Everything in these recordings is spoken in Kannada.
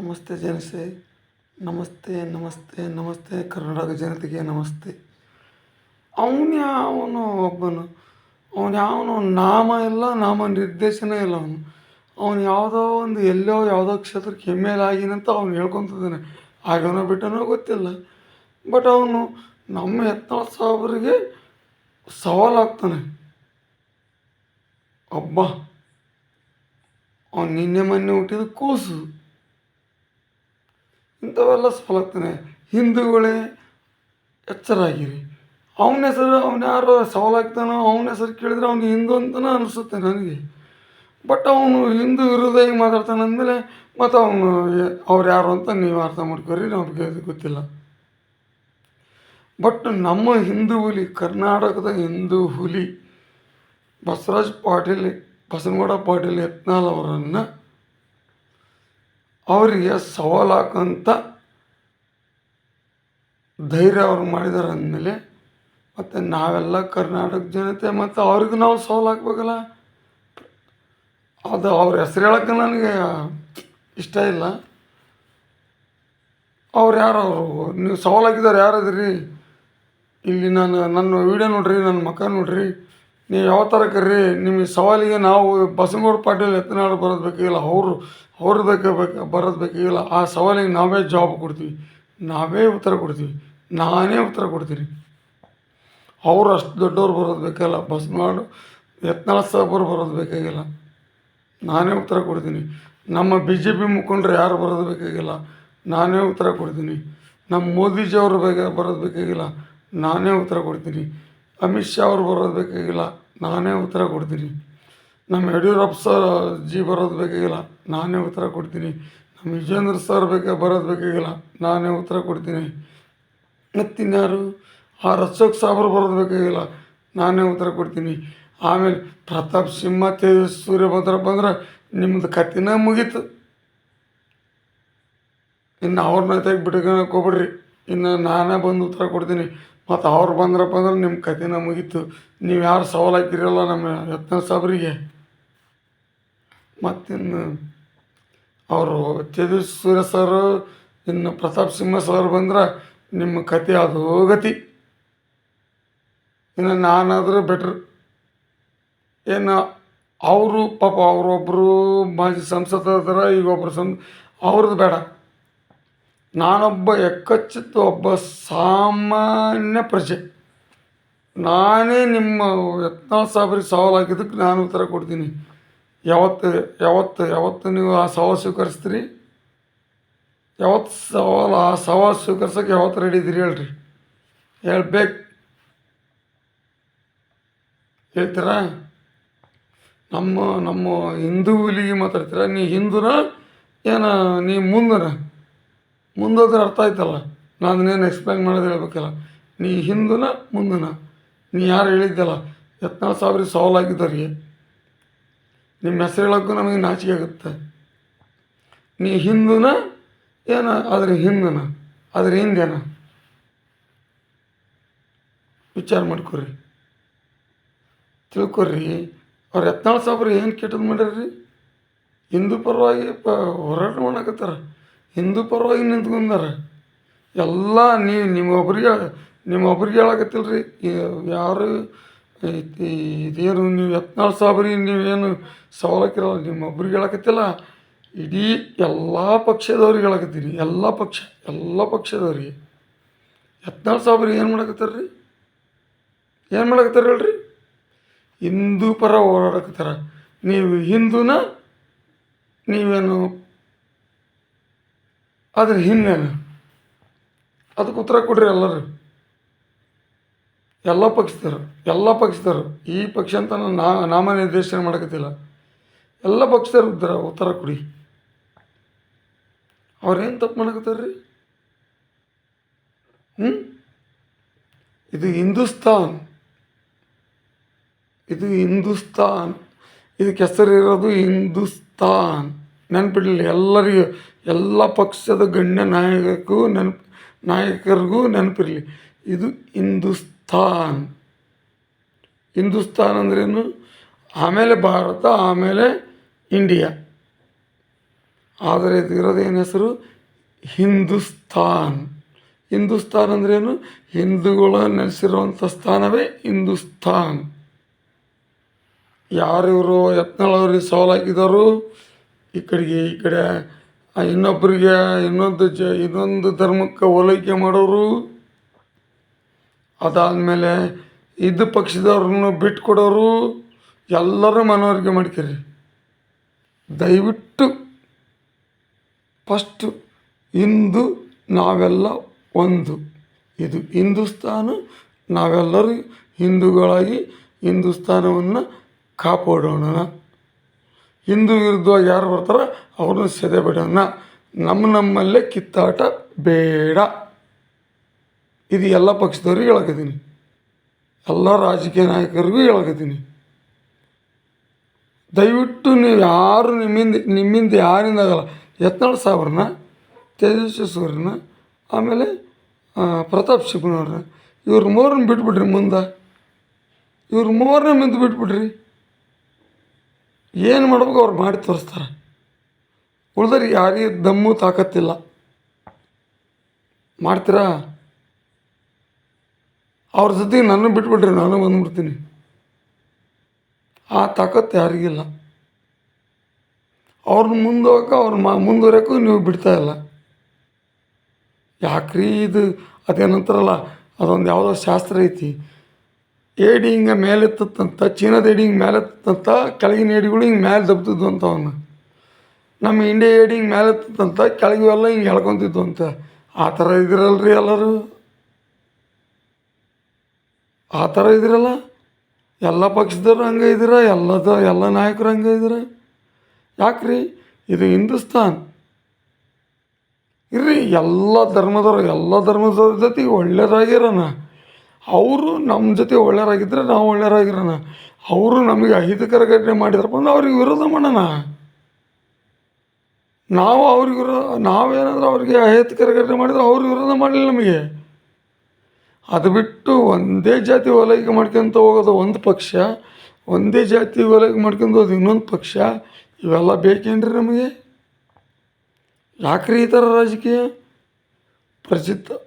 ನಮಸ್ತೆ ಜನಸೆ, ನಮಸ್ತೆ ನಮಸ್ತೆ ನಮಸ್ತೆ ಕರ್ನಾಟಕ ಜನತೆಗೆ ನಮಸ್ತೆ. ಅವನು ಯಾವನು ನಾಮ ಇಲ್ಲ, ನಾಮ ನಿರ್ದೇಶನ ಇಲ್ಲ. ಅವನು ಯಾವುದೋ ಒಂದು ಯಾವುದೋ ಕ್ಷೇತ್ರಕ್ಕೆ ಆಗಿನಂತ ಅವ್ನು ಹೇಳ್ಕೊತಿದ್ದಾನೆ. ಆಗನೋ ಬಿಟ್ಟನೋ ಗೊತ್ತಿಲ್ಲ. ಬಟ್ ಅವನು ನಮ್ಮ ಯತ್ನಾಳ್ ಸಾಹೇಬರಿಗೆ ಸವಾಲಾಗ್ತಾನೆ. ಅಬ್ಬಾ, ಅವನು ನಿನ್ನೆ ಮೊನ್ನೆ ಹುಟ್ಟಿದ ಕೂಸು, ಇಂಥವೆಲ್ಲ ಸವಾಲಾಗ್ತಾನೆ. ಹಿಂದೂಗಳೇ ಎಚ್ಚರಾಗಿರಿ. ಅವನ ಹೆಸರು, ಅವನು ಯಾರು ಸವಾಲಾಗ್ತಾನೋ ಅವನ ಹೆಸರು ಕೇಳಿದ್ರೆ ಅವ್ನು ಹಿಂದೂ ಅಂತಲೇ ಅನಿಸುತ್ತೆ ನನಗೆ. ಬಟ್ ಅವನು ಹಿಂದೂ ವಿರೋಧ ಹೇಗೆ ಮಾತಾಡ್ತಾನೆ ಅಂದಮೇಲೆ ಮತ್ತು ಅವನು ಅವ್ರು ಯಾರು ಅಂತ ನೀವು ಅರ್ಥ ಮಾಡ್ಕೊರಿ, ನಮಗೆ ಅದು ಗೊತ್ತಿಲ್ಲ. ಬಟ್ ನಮ್ಮ ಹಿಂದೂ ಹುಲಿ, ಕರ್ನಾಟಕದ ಹಿಂದೂ ಹುಲಿ ಬಸನಗೌಡ ಪಾಟೀಲ್ ಯತ್ನಾಳ್ ಅವರನ್ನು ಅವರಿಗೆ ಸವಾಲಾಕಂತ ಧೈರ್ಯ ಅವ್ರು ಮಾಡಿದ್ದಾರೆ ಅಂದಮೇಲೆ ಮತ್ತು ನಾವೆಲ್ಲ ಕರ್ನಾಟಕ ಜನತೆ ಮತ್ತು ಅವ್ರಿಗೂ ನಾವು ಸವಾಲು ಹಾಕ್ಬೇಕಲ್ಲ. ಅದು ಅವ್ರ ಹೆಸ್ರು ಹೇಳೋಕ್ಕೆ ನನಗೆ ಇಷ್ಟ ಇಲ್ಲ. ಅವ್ರು ಯಾರು, ನೀವು ಸವಾಲು ಹಾಕಿದವ್ರು ಯಾರದ್ರಿ? ಇಲ್ಲಿ ನನ್ನ ವೀಡಿಯೋ ನೋಡ್ರಿ, ನನ್ನ ಮಕ್ಕ ನೋಡ್ರಿ, ನೀವು ಯಾವ ಥರ ಕರ್ರಿ. ನಿಮಗೆ ಸವಾಲಿಗೆ ನಾವು ಬಸನಗೌಡ ಪಾಟೀಲ್ ಯತ್ನಾಳ್ ಬರೋದು ಬೇಕಾಗಿಲ್ಲ, ಅವ್ರು ಬರೋದು ಬೇಕಾಗಿಲ್ಲ. ಆ ಸವಾಲಿಗೆ ನಾವೇ ಜವಾಬ್ ಕೊಡ್ತೀವಿ, ನಾವೇ ಉತ್ತರ ಕೊಡ್ತೀವಿ, ನಾನೇ ಉತ್ತರ ಕೊಡ್ತೀನಿ. ಅವರು ಅಷ್ಟು ದೊಡ್ಡವ್ರು ಬರೋದು ಬೇಕಾಗಿಲ್ಲ, ಬಸನಗೌಡ ಯತ್ನಾಳ್ ಸಾಹೇಬರು ಬರೋದು ಬೇಕಾಗಿಲ್ಲ, ನಾನೇ ಉತ್ತರ ಕೊಡ್ತೀನಿ. ನಮ್ಮ BJP ಮುಖಂಡರು ಯಾರು ಬರೋದು ಬೇಕಾಗಿಲ್ಲ, ನಾನೇ ಉತ್ತರ ಕೊಡ್ತೀನಿ. ನಮ್ಮ ಮೋದಿಜಿಯವರು ಬರೋದು ಬೇಕಾಗಿಲ್ಲ, ನಾನೇ ಉತ್ತರ ಕೊಡ್ತೀನಿ. ಅಮಿತ್ ಶಾ ಅವರು ಬರೋದು ಬೇಕಾಗಿಲ್ಲ, ನಾನೇ ಉತ್ತರ ಕೊಡ್ತೀನಿ. ನಮ್ಮ ಯಡಿಯೂರಪ್ಪ ಜಿ ಬರೋದು ಬೇಕಾಗಿಲ್ಲ, ನಾನೇ ಉತ್ತರ ಕೊಡ್ತೀನಿ. ನಮ್ಮ ವಿಜೇಂದ್ರ ಸರ್ ಬರೋದು ಬೇಕಾಗಿಲ್ಲ, ನಾನೇ ಉತ್ತರ ಕೊಡ್ತೀನಿ. ಮತ್ತಿನ್ಯಾರು, ಅಶೋಕ್ ಸಾಬ್ರು ಬರೋದು ಬೇಕಾಗಿಲ್ಲ, ನಾನೇ ಉತ್ತರ ಕೊಡ್ತೀನಿ. ಆಮೇಲೆ ಪ್ರತಾಪ್ ಸಿಂಹ, ತೇಜಸ್ ಸೂರ್ಯಭದ್ರ ಬಂದ್ರೆ ನಿಮ್ಮದು ಕತ್ತಿನ ಮುಗೀತು. ಇನ್ನು ಅವ್ರನ್ನ ತೆಗಿಬಿಟ್ಕೊಳಕ್ಕೆ ಹೋಗ್ಬಿಡ್ರಿ, ಇನ್ನು ನಾನೇ ಬಂದು ಉತ್ತರ ಕೊಡ್ತೀನಿ. ಮತ್ತು ಅವ್ರು ಬಂದ್ರಪ್ಪ ಅಂದ್ರೆ ನಿಮ್ಮ ಕತ್ತಿನ ಮುಗೀತು. ನೀವು ಯಾರು ಸವಾಲು ಹಾಕಿರಲ್ಲ ನಮ್ಮ ಯತ್ನಾಳ್ ಸಾಬ್ರಿಗೆ. ಮತ್ತಿನ್ನು ಅವರು ತೇಜಸ್ ಸೂರ್ಯ ಸರ್, ಇನ್ನು ಪ್ರತಾಪ್ ಸಿಂಹ ಸರ್ ಬಂದ್ರೆ ನಿಮ್ಮ ಕತೆ ಅದು ಗತಿ. ಇನ್ನು ನಾನಾದರೂ ಬೆಟ್ರ್. ಏನು ಅವರು ಪಾಪ ಅವರೊಬ್ಬರು ಮಾಜಿ ಸಂಸದರ, ಈಗ ಒಬ್ಬರು ಅವ್ರದ್ದು ಬೇಡ. ನಾನೊಬ್ಬ ಎಕ್ಕಚ್ಚಿತ್ತು ಒಬ್ಬ ಸಾಮಾನ್ಯ ಪ್ರಜೆ. ನಾನೇ ನಿಮ್ಮ ಯತ್ನಾಳ್ ಸಾಬ್ರಿಗೆ ಸವಾಲು ಹಾಕಿದ್ದಕ್ಕೆ ನಾನು ಉತ್ತರ ಕೊಡ್ತೀನಿ. ಯಾವತ್ತು ನೀವು ಆ ಸವಾಲು ಸ್ವೀಕರಿಸ್ತೀರಿ? ಆ ಸವಾಲು ಸ್ವೀಕರಿಸೋಕೆ ಯಾವತ್ತು ರೆಡಿ ಇದ್ದೀರಿ ಹೇಳ್ರಿ? ಹೇಳ್ತೀರಾ? ನಮ್ಮ ಹಿಂದೂ ಹುಲಿಗೆ ಮಾತಾಡ್ತೀರ? ನೀ ಹಿಂದೂನ ಏನು ನೀ ಮುಂದೋದ್ರೆ ಅರ್ಥ ಆಯ್ತಲ್ಲ. ನಾನೇನು ಎಕ್ಸ್ಪ್ಲೈನ್ ಮಾಡೋದು ಹೇಳ್ಬೇಕಲ್ಲ. ನೀ ಹಿಂದೂನ ಮುಂದನ? ನೀ ಯಾರು ಹೇಳಿದ್ದಲ್ಲ ಯತ್ನಾಳ್ ಸಾಬ್ರಿಗೆ ಸವಾಲು ಹಾಕಿದವ್ರಿಗೆ ನಿಮ್ಮ ಹೆಸರು ಹೇಳೋಕ್ಕೂ ನಮಗೆ ನಾಚಿಕೆ ಆಗುತ್ತೆ. ನೀ ಹಿಂದೂನ ಏನು ಅದ್ರ ಹಿಂದೇನ? ವಿಚಾರ ಮಾಡ್ಕೊರಿ, ತಿಳ್ಕೊರಿ. ಅವ್ರು ಯತ್ನಾಳ್ ಸಾಬ್ರು ಏನು ಕೆಟ್ಟದ್ದು ಮಾಡ್ಯಾರ್ರಿ? ಹಿಂದೂ ಪರವಾಗಿ ಹೋರಾಟ ಮಾಡಕತ್ತಾರ, ಹಿಂದೂ ಪರವಾಗಿ ನಿಂತ್ಕೊಂಡಾರ ಎಲ್ಲ. ನಿಮ್ಮೊಬ್ರಿಗೆ ಹೇಳಕತ್ತಿಲ್ಲ ರೀ. ಯಾರು ಇದೇನು ನೀವು ಯತ್ನಾಳ್ ಸಾಬ್ರಿಗೆ ನೀವೇನು ಸವಾಲು ಹಾಕಿರಲ್ಲ, ನಿಮ್ಮೊಬ್ರಿಗೆ ಹೇಳಕತ್ತಿಲ್ಲ, ಇಡೀ ಎಲ್ಲ ಪಕ್ಷದವ್ರಿಗೆ ಹೇಳಕತ್ತೀನಿ. ಎಲ್ಲ ಪಕ್ಷದವ್ರಿಗೆ. ಯತ್ನಾಳ್ ಸಾಬ್ರಿಗೆ ಏನು ಮಾಡಕತ್ತಾರ ಹೇಳ್ರಿ? ಹಿಂದೂ ಪರ ಓಡಾಡಕತ್ತಾರ. ನೀವು ಹಿಂದೂನ? ನೀವೇನು ಅದ್ರ ಹಿಂದೇನು? ಅದಕ್ಕೆ ಉತ್ತರ ಕೊಡ್ರಿ ಎಲ್ಲರೂ. ಎಲ್ಲ ಪಕ್ಷದವರು ಈ ಪಕ್ಷ ಅಂತ ನಾಮನಿರ್ದೇಶನ ಮಾಡಕತ್ತಿಲ್ಲ. ಎಲ್ಲ ಪಕ್ಷದವ್ರು ಉತ್ತರ ಕೊಡಿ. ಅವ್ರೇನು ತಪ್ಪು ಮಾಡಕತ್ತಾರ್ರಿ? ಇದು ಹಿಂದೂಸ್ತಾನ್, ಇದಕ್ಕೆ ಹೆಸರಿರೋದು ಹಿಂದೂಸ್ತಾನ್. ನೆನಪಿಡಲಿ ಎಲ್ಲರಿಗೂ, ಎಲ್ಲ ಪಕ್ಷದ ಗಣ್ಯ ನಾಯಕರಿಗೂ ನೆನಪಿರಲಿ, ಇದು ಹಿಂದೂಸ್ತಾನ್ ಅಂದ್ರೇನು? ಆಮೇಲೆ ಭಾರತ, ಆಮೇಲೆ ಇಂಡಿಯಾ, ಆದರೆ ಇದು ಇರೋದೇನು ಹೆಸರು? ಹಿಂದೂಸ್ತಾನ್. ಹಿಂದೂಸ್ತಾನ್ ಅಂದ್ರೇನು? ಹಿಂದೂಗಳು ನೆಲೆಸಿರುವಂಥ ಸ್ಥಾನವೇ ಹಿಂದೂಸ್ತಾನ್. ಯಾರು ಇವರು ಯತ್ನಾಳ್ ಅವ್ರಿಗೆ ಸವಾಲು ಹಾಕಿದರು? ಈ ಕಡೆ ಇನ್ನೊಬ್ಬರಿಗೆ ಇನ್ನೊಂದು ಧರ್ಮಕ್ಕೆ ಓಲೈಕೆ ಮಾಡೋರು, ಅದಾದಮೇಲೆ ಇದ್ದ ಪಕ್ಷದವ್ರನ್ನು ಬಿಟ್ಟು ಕೊಡೋರು, ಎಲ್ಲರೂ ಮನವರಿಕೆ ಮಾಡ್ಕರಿ. ದಯವಿಟ್ಟು ಫಸ್ಟು ಇಂದು ನಾವೆಲ್ಲ ಒಂದು, ಇದು ಹಿಂದೂಸ್ತಾನ. ನಾವೆಲ್ಲರೂ ಹಿಂದೂಗಳಾಗಿ ಹಿಂದೂಸ್ತಾನವನ್ನು ಕಾಪಾಡೋಣ. ಹಿಂದೂ ವಿರುದ್ಧವಾಗಿ ಯಾರು ಬರ್ತಾರೋ ಅವ್ರನ್ನ ಸೆದೆ ಬಿಡೋಣ. ನಮ್ಮಲ್ಲೇ ಕಿತ್ತಾಟ ಬೇಡ. ಇದು ಎಲ್ಲ ಪಕ್ಷದವ್ರಿಗೆ ಹೇಳಕತ್ತೀನಿ, ಎಲ್ಲ ರಾಜಕೀಯ ನಾಯಕರಿಗೂ ಹೇಳಕತ್ತೀನಿ. ದಯವಿಟ್ಟು ನೀವು ಯಾರು ನಿಮ್ಮಿಂದ ಯಾರಿಂದ ಆಗಲ್ಲ. ಯತ್ನಾಳ್ ಸಾಹೇಬ್ರನ್ನ, ತೇಜಸ್ವಿ ಸೂರ್ಯನ, ಆಮೇಲೆ ಪ್ರತಾಪ್ ಸಿಂಹನವ್ರನ್ನ, ಇವ್ರ ಮೂರನ್ನ ಬಿಟ್ಬಿಡ್ರಿ. ಇವ್ರ ಮೂರನ್ನ ಬಿಟ್ಬಿಡ್ರಿ. ಏನು ಮಾಡ್ಬೇಕು ಅವ್ರು ಮಾಡಿ ತೋರಿಸ್ತಾರೆ. ಉಳ್ದ್ರೆ ಯಾರಿಗೆ ದಮ್ಮು ತಾಕತ್ತಿಲ್ಲ. ಮಾಡ್ತೀರಾ? ಅವ್ರ ಜೊತೆಗೆ ನನ್ನ ಬಿಟ್ಬಿಡ್ರಿ, ನಾನು ಬಂದ್ಬಿಡ್ತೀನಿ. ಆ ತಾಕತ್ತು ಯಾರಿಗಿಲ್ಲ. ಅವ್ರನ್ನ ಮುಂದುವರೆಯೋಕ್ಕೂ ನೀವು ಬಿಡ್ತಾಯಿಲ್ಲ. ಯಾಕ್ರಿ ಇದು? ಅದೇನಂತಾರಲ್ಲ, ಅದೊಂದು ಯಾವುದೋ ಶಾಸ್ತ್ರ ಐತಿ. ಏಡಿ ಹಿಂಗೆ ಮೇಲೆ ಎತ್ತತ್ತಂತ, ಚೀನಾದ ಏಡಿ ಹಿಂಗೆ ಮೇಲೆ ಎತ್ತಂತ, ಕೆಳಗಿನ ಏಡಿಗಳು ಹಿಂಗೆ ಮೇಲೆ ದಬ್ತಿದ್ವು ಅಂತ. ಅವನು ನಮ್ಮ ಇಂಡಿಯಾ ಏಡಿ ಹಿಂಗೆ ಮೇಲೆ ಎತ್ತಂತ, ಕೆಳಗಿವೆಲ್ಲ ಹಿಂಗೆ ಎಳ್ಕೊತಿದ್ವು ಅಂತ. ಆ ಥರ ಇದಿರಲ್ರಿ ಎಲ್ಲರೂ. ಆ ಥರ ಇದಿರಲ್ಲ. ಎಲ್ಲ ಪಕ್ಷದವ್ರು ಹಂಗೆ ಇದ್ದೀರ, ಎಲ್ಲ ನಾಯಕರು ಹಂಗೆ ಇದ್ದೀರ. ಯಾಕ್ರಿ? ಇದು ಹಿಂದೂಸ್ತಾನ್. ಇರ್ರಿ, ಎಲ್ಲ ಧರ್ಮದವ್ರ ಜೊತೆಗೆ ಒಳ್ಳೆಯದಾಗಿರೋಣ. ಅವರು ನಮ್ಮ ಜೊತೆ ಒಳ್ಳೆಯರಾಗಿದ್ದರೆ ನಾವು ಒಳ್ಳೆಯರಾಗಿರೋಣ. ಅವರು ನಮಗೆ ಅಹಿತಕರ ಘಟನೆ ಮಾಡಿದ್ರಪ್ಪ ಅಂದ್ರೆ ಅವ್ರಿಗೆ ವಿರೋಧ ಮಾಡೋಣ. ನಾವೇನಾದರೂ ಅವ್ರಿಗೆ ಅಹಿತಕರ ಘಟನೆ ಮಾಡಿದ್ರೆ ಅವ್ರು ವಿರೋಧ ಮಾಡಲಿಲ್ಲ ನಮಗೆ. ಅದು ಬಿಟ್ಟು ಒಂದೇ ಜಾತಿ ಓಲೈಕೆ ಮಾಡ್ಕೊಂತ ಹೋಗೋದು ಒಂದು ಪಕ್ಷ, ಒಂದೇ ಜಾತಿ ಓಲೈಕೆ ಮಾಡ್ಕೊಂಡು ಹೋಗೋದು ಇನ್ನೊಂದು ಪಕ್ಷ. ಇವೆಲ್ಲ ಬೇಕೇನ್ರಿ ನಮಗೆ? ಯಾಕ್ರಿ ಈ ಥರ ರಾಜಕೀಯ?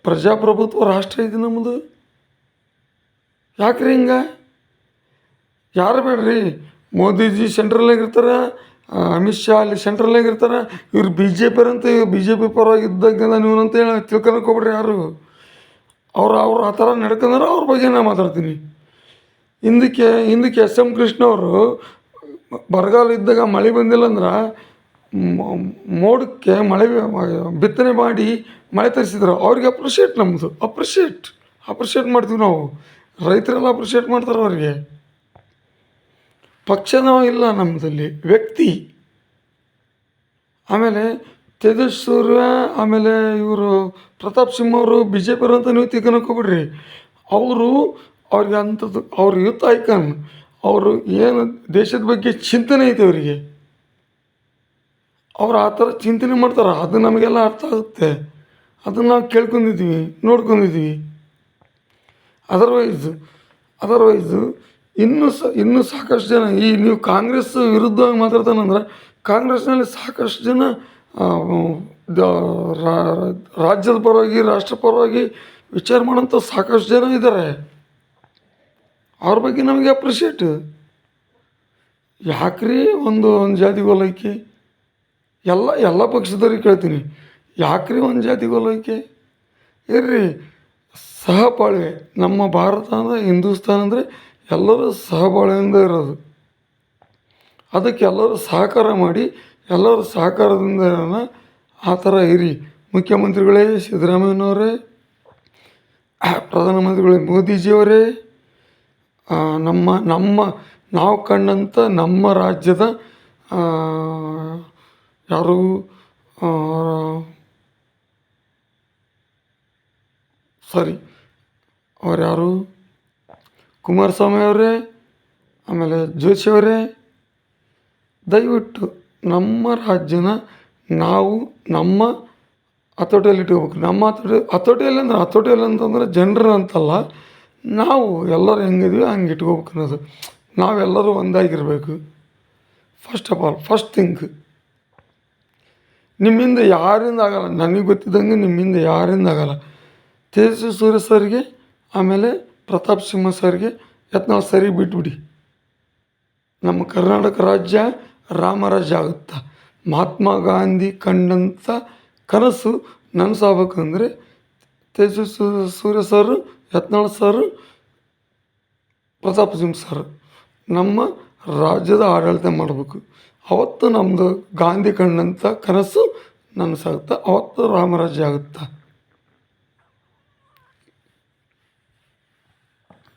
ಪ್ರಜಾಪ್ರಭುತ್ವ ರಾಷ್ಟ್ರ ಇದು ನಮ್ಮದು. ಯಾಕ್ರಿ ಹಿಂಗೆ? ಯಾರು ಬೇಡ್ರಿ, ಮೋದಿಜಿ ಸೆಂಟ್ರಲ್ನಾಗ ಇರ್ತಾರೆ, ಅಮಿತ್ ಶಾ ಅಲ್ಲಿ ಸೆಂಟ್ರಲ್ನಾಗ ಇರ್ತಾರೆ. ಇವ್ರು ಬಿ ಜೆ ಪಿ ಪರವಾಗಿ ಇದ್ದಾಗ ನೀವು ಅಂತ ಹೇಳಿ ತಿಳ್ಕೊಳಕ್ಕೆ ಹೋಗ್ಬಿಡ್ರಿ ಯಾರು. ಅವ್ರು ಆ ಥರ ನಡ್ಕೊಂಡ್ರೆ ಅವ್ರ ಬಗ್ಗೆ ನಾನು ಮಾತಾಡ್ತೀನಿ. ಹಿಂದಕ್ಕೆ ಎಸ್ ಎಂ ಕೃಷ್ಣ ಅವರು ಬರಗಾಲ ಇದ್ದಾಗ ಮಳೆ ಬಂದಿಲ್ಲ ಅಂದ್ರೆ ಮೋಡಕ್ಕೆ ಬಿತ್ತನೆ ಮಾಡಿ ಮಳೆ ತರಿಸಿದ್ರು. ಅವ್ರಿಗೆ ಅಪ್ರಿಷಿಯೇಟ್ ಮಾಡ್ತೀವಿ ನಾವು. ರೈತರೆಲ್ಲ ಅಪ್ರಿಷಿಯೇಟ್ ಮಾಡ್ತಾರೆ ಅವ್ರಿಗೆ. ಪಕ್ಷನೂ ಇಲ್ಲ ನಮ್ಮದಲ್ಲಿ, ವ್ಯಕ್ತಿ. ಆಮೇಲೆ ತೇಜಸ್ವಿ ಸೂರ್ಯ, ಆಮೇಲೆ ಇವರು ಪ್ರತಾಪ್ ಸಿಂಹ ಅವರು ಬಿ ಜೆ ಪಿಯವರು ಅಂತ ನೀವು ತಿಳ್ಕೊಳಕ್ಕೆ ಹೋಗ್ಬಿಡ್ರಿ. ಅವ್ರಿಗೆ ಅಂಥದ್ದು, ಅವ್ರ ಯೂತ್ ಐಕಾನ್. ಅವರು ಏನು ದೇಶದ ಬಗ್ಗೆ ಚಿಂತನೆ ಐತೆ ಅವರಿಗೆ. ಅವ್ರು ಆ ಥರ ಚಿಂತನೆ ಮಾಡ್ತಾರೆ. ಅದು ನಮಗೆಲ್ಲ ಅರ್ಥ ಆಗುತ್ತೆ. ಅದನ್ನು ನಾವು ಕೇಳ್ಕೊಂಡಿದ್ದೀವಿ, ನೋಡ್ಕೊಂಡಿದ್ದೀವಿ. ಅದರ್ವೈಸು ಇನ್ನೂ ಸಾಕಷ್ಟು ಜನ ನೀವು ಕಾಂಗ್ರೆಸ್ ವಿರುದ್ಧವಾಗಿ ಮಾತಾಡ್ತಾನಂದ್ರೆ, ಕಾಂಗ್ರೆಸ್ನಲ್ಲಿ ಸಾಕಷ್ಟು ಜನ ರಾಜ್ಯದ ಪರವಾಗಿ, ರಾಷ್ಟ್ರ ಪರವಾಗಿ ವಿಚಾರ ಮಾಡೋಂಥ ಸಾಕಷ್ಟು ಜನ ಇದ್ದಾರೆ. ಅವ್ರ ಬಗ್ಗೆ ನಮಗೆ ಅಪ್ರಿಷಿಯೇಟ್. ಯಾಕ್ರಿ ಒಂದು ಜಾತಿ ಓಲೈಕೆ? ಎಲ್ಲ ಪಕ್ಷದವ್ರಿಗೆ ಕೇಳ್ತೀನಿ, ಯಾಕ್ರಿ ಒಂದು ಜಾತಿ ಓಲೈಕೆ? ಇರ್ರಿ, ಸಹಬಾಳ್ವೆ. ನಮ್ಮ ಭಾರತ ಅಂದರೆ, ಹಿಂದೂಸ್ತಾನ ಅಂದರೆ ಎಲ್ಲರೂ ಸಹಬಾಳ್ವೆಯಿಂದ ಇರೋದು. ಅದಕ್ಕೆ ಎಲ್ಲರೂ ಸಹಕಾರ ಮಾಡಿ, ಎಲ್ಲರೂ ಸಹಕಾರದಿಂದ ಇರೋಣ. ಆ ಥರ ಇರಿ. ಮುಖ್ಯಮಂತ್ರಿಗಳೇ ಸಿದ್ದರಾಮಯ್ಯನವರೇ, ಪ್ರಧಾನಮಂತ್ರಿಗಳೇ ಮೋದಿಜಿಯವರೇ, ನಾವು ಕಂಡಂಥ ನಮ್ಮ ರಾಜ್ಯದ ಯಾರು ಅವ್ರು ಯಾರು ಕುಮಾರಸ್ವಾಮಿ ಅವರೇ, ಆಮೇಲೆ ಜೋಶಿ ಅವರೇ, ದಯವಿಟ್ಟು ನಮ್ಮ ರಾಜ್ಯನ ನಾವು ನಮ್ಮ ಹತೋಟಿಯಲ್ಲಿ ಇಟ್ಕೋಬೇಕು. ನಮ್ಮ ಹತೋಟಿಯಲ್ಲಿ ಅಂತಂದರೆ ಜನರು ಅಂತಲ್ಲ, ನಾವು ಎಲ್ಲರೂ ಹೆಂಗಿದ್ವಿ ಹಂಗೆ ಇಟ್ಕೋಬೇಕು ಅನ್ನೋದು. ನಾವೆಲ್ಲರೂ ಒಂದಾಗಿರಬೇಕು. First of all, first thing. ನಿಮ್ಮಿಂದ ಯಾರಿಂದ ಆಗಲ್ಲ, ನನಗೆ ಗೊತ್ತಿದ್ದಂಗೆ ನಿಮ್ಮಿಂದ ಯಾರಿಂದ ಆಗಲ್ಲ. ತೇಜಸ್ವಿ ಸೂರ್ಯ ಸರ್ಗೆ ಆಮೇಲೆ ಪ್ರತಾಪ್ ಸಿಂಹ ಸರ್ಗೆ ಯತ್ನಾಳ್ ಸರಿಗೆ ಬಿಟ್ಬಿಡಿ. ನಮ್ಮ ಕರ್ನಾಟಕ ರಾಜ್ಯ ರಾಮರಾಜ್ಯ ಆಗುತ್ತಾ. ಮಹಾತ್ಮ ಗಾಂಧಿ ಕಂಡಂಥ ಕನಸು ನನಸಾಗಬೇಕಂದ್ರೆ Tejasvi Surya sir, Yatnal sir, Pratap Simha sir ನಮ್ಮ ರಾಜ್ಯದ ಆಡಳಿತ ಮಾಡಬೇಕು. ಅವತ್ತು ನಮ್ಮದು ಗಾಂಧಿ ಕಂಡಂಥ ಕನಸು ನನಸಾಗುತ್ತೆ. ಅವತ್ತು ರಾಮರಾಜ್ಯ ಆಗುತ್ತೆ.